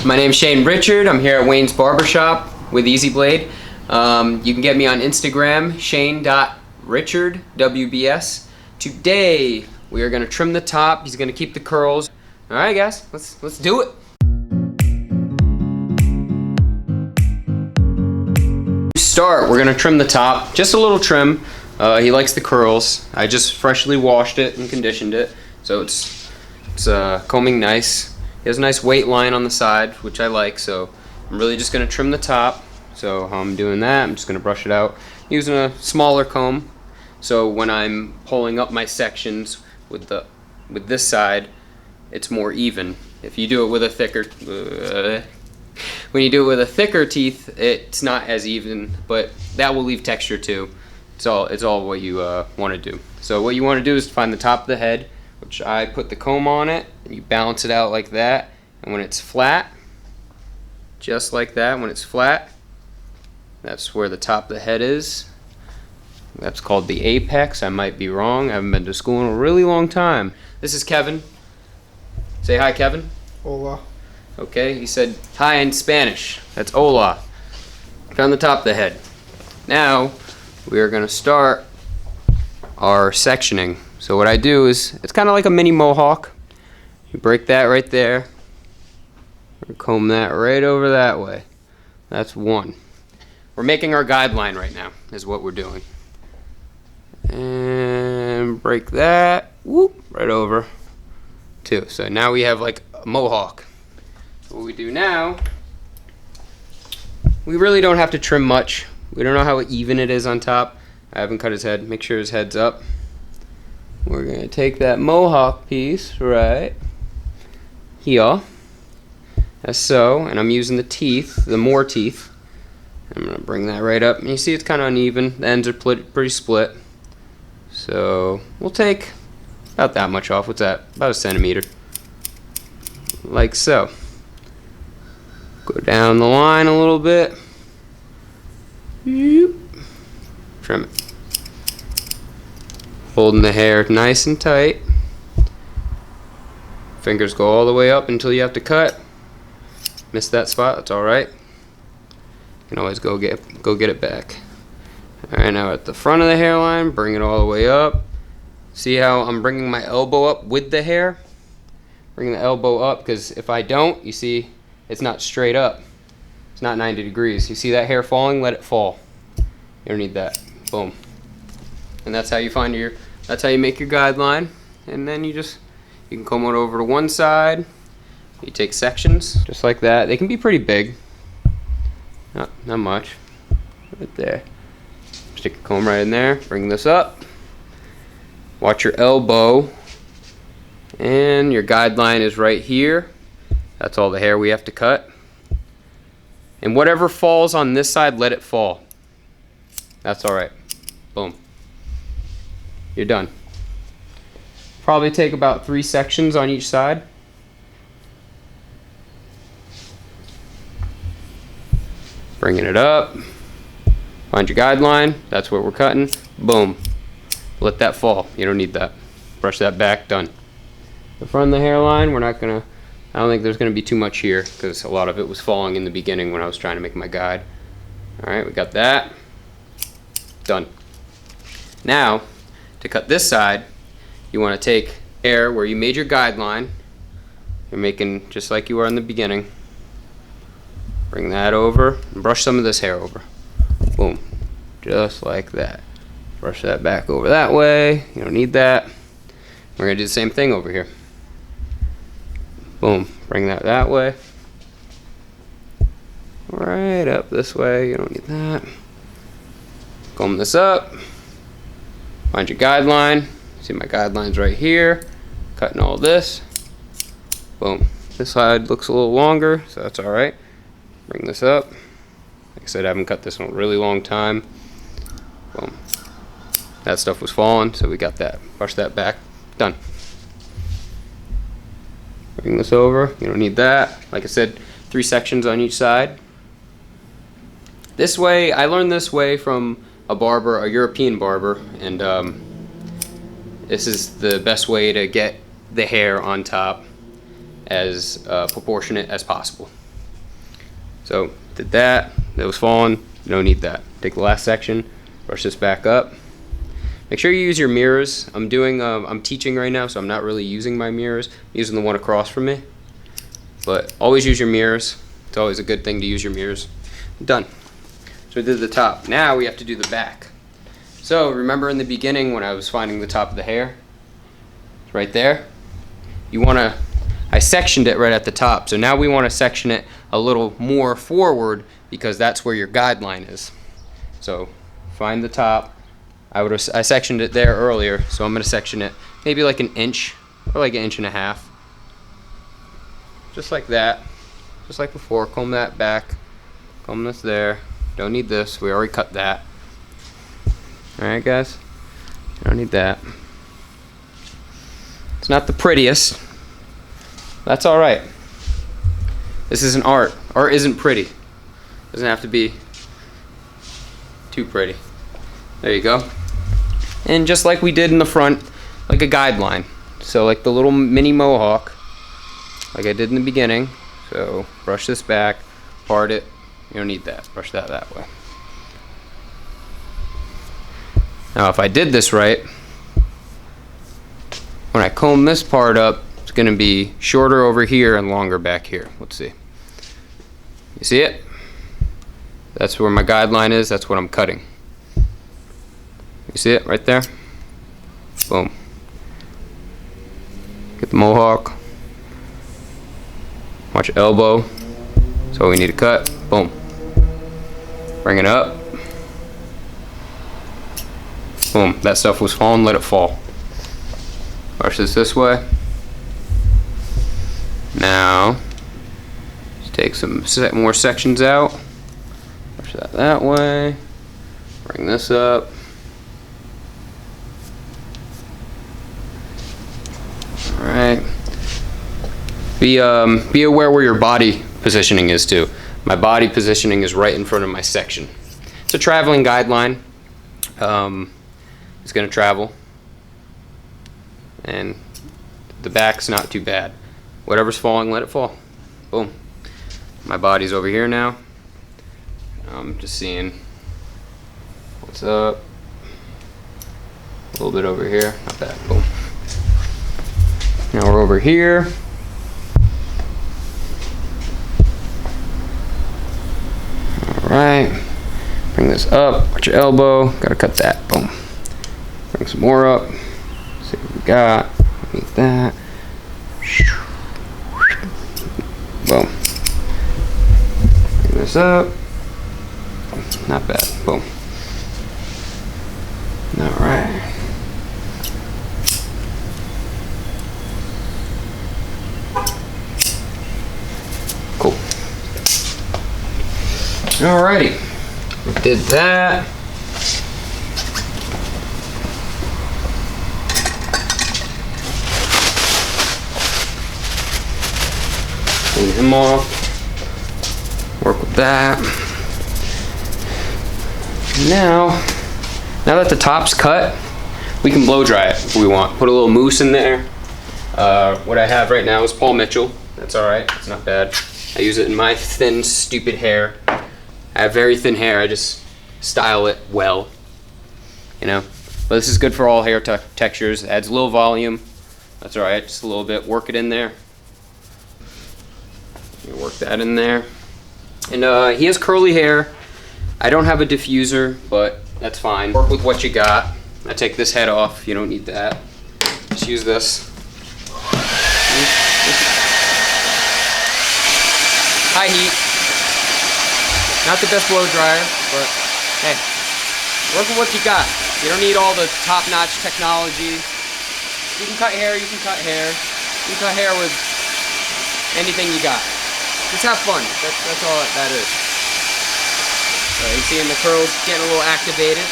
My name's Shane Richard. I'm here at Wayne's Barbershop with Easy Blade. You can get me on Instagram, shane.richardwbs. Today we are going to trim the top. He's going to keep the curls. All right, guys, let's do it. To start, we're going to trim the top. Just a little trim. He likes the curls. I just freshly washed it and conditioned it, so it's combing nice. He has a nice weight line on the side, which I like, so I'm really just going to trim the top. So how I'm doing that, I'm just going to brush it out using a smaller comb. So when I'm pulling up my sections with this side, it's more even. If you do it with a thicker, when you do it with a thicker teeth, it's not as even, but that will leave texture too. It's all what you want to do. So what you want to do is find the top of the head, which I put the comb on it, and you balance it out like that, and when it's flat, just like that, when it's flat, that's where the top of the head is. That's called the apex. I might be wrong. I haven't been to school in a really long time. This is Kevin. Say hi, Kevin. Hola. Okay, he said hi in Spanish. That's hola. Found the top of the head. Now, we are going to start our sectioning. So what I do is, it's kind of like a mini mohawk. You break that right there, and comb that right over that way. That's one. We're making our guideline right now, is what we're doing. And break that, whoop, right over, two. So now we have like a mohawk. So what we do now, we really don't have to trim much. We don't know how even it is on top. I haven't cut his head. Make sure his head's up. We're going to take that mohawk piece right here, as so, and I'm using the teeth, the more teeth. I'm going to bring that right up, and you see it's kind of uneven. The ends are pretty split. So we'll take about that much off. What's that? About a centimeter. Like so. Go down the line a little bit. Trim it. Holding the hair nice and tight. Fingers go all the way up until you have to cut. Missed that spot, that's alright. You can always go get it back. Alright, now at the front of the hairline, bring it all the way up. See how I'm bringing my elbow up with the hair? Bring the elbow up, because if I don't, you see, it's not straight up. It's not 90 degrees. You see that hair falling? Let it fall. You don't need that. Boom. And that's how you that's how you make your guideline. And then you can comb it over to one side. You take sections, just like that. They can be pretty big. Not much. Right there. Stick your comb right in there. Bring this up. Watch your elbow. And your guideline is right here. That's all the hair we have to cut. And whatever falls on this side, let it fall. That's alright. Boom. You're done. Probably take about 3 sections on each side. Bringing it up. Find your guideline. That's what we're cutting. Boom. Let that fall. You don't need that. Brush that back. Done. The front of the hairline, I don't think there's going to be too much here because a lot of it was falling in the beginning when I was trying to make my guide. Alright, we got that. Done. Now, to cut this side, you want to take hair where you made your guideline. You're making just like you were in the beginning. Bring that over and brush some of this hair over. Boom. Just like that. Brush that back over that way. You don't need that. We're going to do the same thing over here. Boom. Bring that way. Right up this way. You don't need that. Comb this up. Find your guideline. See my guideline's right here. Cutting all this. Boom. This side looks a little longer, so that's alright. Bring this up. Like I said, I haven't cut this in a really long time. Boom. That stuff was falling, so we got that. Brush that back. Done. Bring this over. You don't need that. Like I said, 3 sections on each side. This way, I learned this way from a European barber, and this is the best way to get the hair on top as proportionate as possible. So did that. That was falling. You don't need that. Take the last section, brush this back up. Make sure you use your mirrors. I'm teaching right now, so I'm not really using my mirrors. I'm using the one across from me. But always use your mirrors. It's always a good thing to use your mirrors. Done. So we did the top. Now we have to do the back. So remember in the beginning when I was finding the top of the hair? It's right there. I sectioned it right at the top. So now we want to section it a little more forward because that's where your guideline is. So find the top. I sectioned it there earlier, so I'm going to section it maybe like 1 inch or like 1.5 inches. Just like that. Just like before. Comb that back. Comb this there. Don't need this. We already cut that. Alright guys? Don't need that. It's not the prettiest. That's alright. This isn't art. Art isn't pretty. Doesn't have to be too pretty. There you go. And just like we did in the front, like a guideline. So like the little mini mohawk, like I did in the beginning. So brush this back, part it. You don't need that. Brush that way. Now if I did this right, when I comb this part up, it's going to be shorter over here and longer back here. Let's see. You see it? That's where my guideline is. That's what I'm cutting. You see it right there? Boom. Get the mohawk. Watch your elbow. That's all we need to cut. Boom. Bring it up. Boom. That stuff was falling. Let it fall. Brush this way. Now, let's take some more sections out. Brush that way. Bring this up. Alright. Be aware where your body positioning is too. My body positioning is right in front of my section. It's a traveling guideline. It's going to travel. And the back's not too bad. Whatever's falling, let it fall. Boom. My body's over here now. I'm just seeing what's up. A little bit over here. Not bad. Boom. Now we're over here. Alright. Bring this up. Watch your elbow. Gotta cut that. Boom. Bring some more up. See what we got. Need that. Boom. Bring this up. Not bad. Boom. Alright. Cool. Alrighty. Did that. Clean him off. Work with that. Now that the top's cut, we can blow dry it if we want. Put a little mousse in there. What I have right now is Paul Mitchell. That's alright. It's not bad. I use it in my thin, stupid hair. I have very thin hair. I just style it well. You know? But this is good for all hair textures. It adds a little volume. That's alright. Just a little bit. Work it in there. You work that in there. And he has curly hair. I don't have a diffuser, but that's fine. Work with what you got. I take this head off. You don't need that. Just use this. High heat. Not the best blow dryer, but hey, work with what you got. You don't need all the top-notch technology. You can cut hair, you can cut hair. You can cut hair with anything you got. Just have fun. That's all that is. So you see the curls getting a little activated.